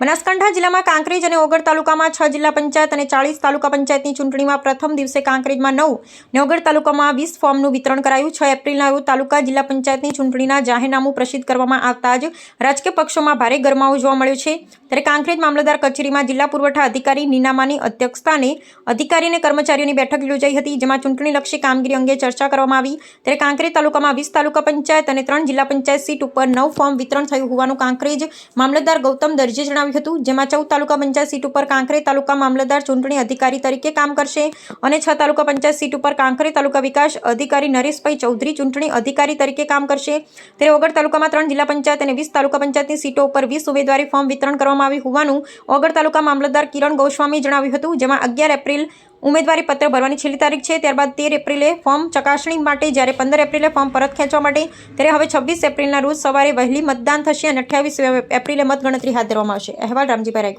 બનાસકાંઠા જિલ્લામાં કાંકરેજ અને ઓગળ તાલુકામાં 6 જિલ્લા પંચાયત અને 40 તાલુકા પંચાયતની ચૂંટણીમાં પ્રથમ દિવસે કાંકરેજમાં 9 અને ઓગળ તાલુકામાં 20 ફોર્મનું વિતરણ કરાયું. 6 એપ્રિલના રોજ તાલુકા જિલ્લા પંચાયતની ચૂંટણીના જાહેરનામું પ્રસિદ્ધ કરવામાં આવતા જ રાજકીય પક્ષોમાં ભારે ગરમાવો જોવા મળ્યો છે. ત્યારે કાંકરેજ મામલતદાર કચેરીમાં જિલ્લા પુરવઠા અધિકારી નીનામાની અધ્યક્ષસ્થાને અધિકારી અને કર્મચારીઓની બેઠક યોજાઈ હતી, જેમાં ચૂંટણીલક્ષી કામગીરી અંગે ચર્ચા કરવામાં આવી. ત્યારે કાંકરેજ તાલુકામાં 20 તાલુકા પંચાયત અને 3 જિલ્લા પંચાયત સીટ ઉપર 9 ફોર્મ વિતરણ થયું હોવાનું કાંકરેજ મામલતદાર ગૌતમ દરજીએ જણાવ્યું હતું, જેમાં 14 તાલુકા પંચાયત સીટ ઉપર કાંકરેજ તાલુકા મામલતદાર ચૂંટણી અધિકારી તરીકે કામ કરશે અને 6 તાલુકા પંચાયત સીટ ઉપર કાંકરેજ તાલુકા વિકાસ અધિકારી નરેશભાઈ ચૌધરી ચૂંટણી અધિકારી તરીકે કામ કરશે. ત્યારે ઓગળ તાલુકામાં 3 જિલ્લા પંચાયત અને 20 તાલુકા પંચાયતની સીટો ઉપર 20 ઉમેદવારી ફોર્મ વિતરણ કરવામાં આવ્યું હોવાનું ઓગળ તાલુકા મામલતદાર કિરણ ગોસ્વામીએ જણાવ્યું હતું, જેમાં 11 એપ્રિલ ઉમેદવારી પત્ર ભરવાની છેલ્લી તારીખ છે. ત્યારબાદ 13 એપ્રિલે ફોર્મ ચકાસણી માટે, જ્યારે 15 એપ્રિલે ફોર્મ પરત ખેંચવા માટે. ત્યારે હવે 26 એપ્રિલના રોજ સવારે વહેલી મતદાન થશે અને 28 એપ્રિલે મતગણતરી હાથ ધરવામાં આવશે. અહેવાલ રામજીભાઈ રાયગુર.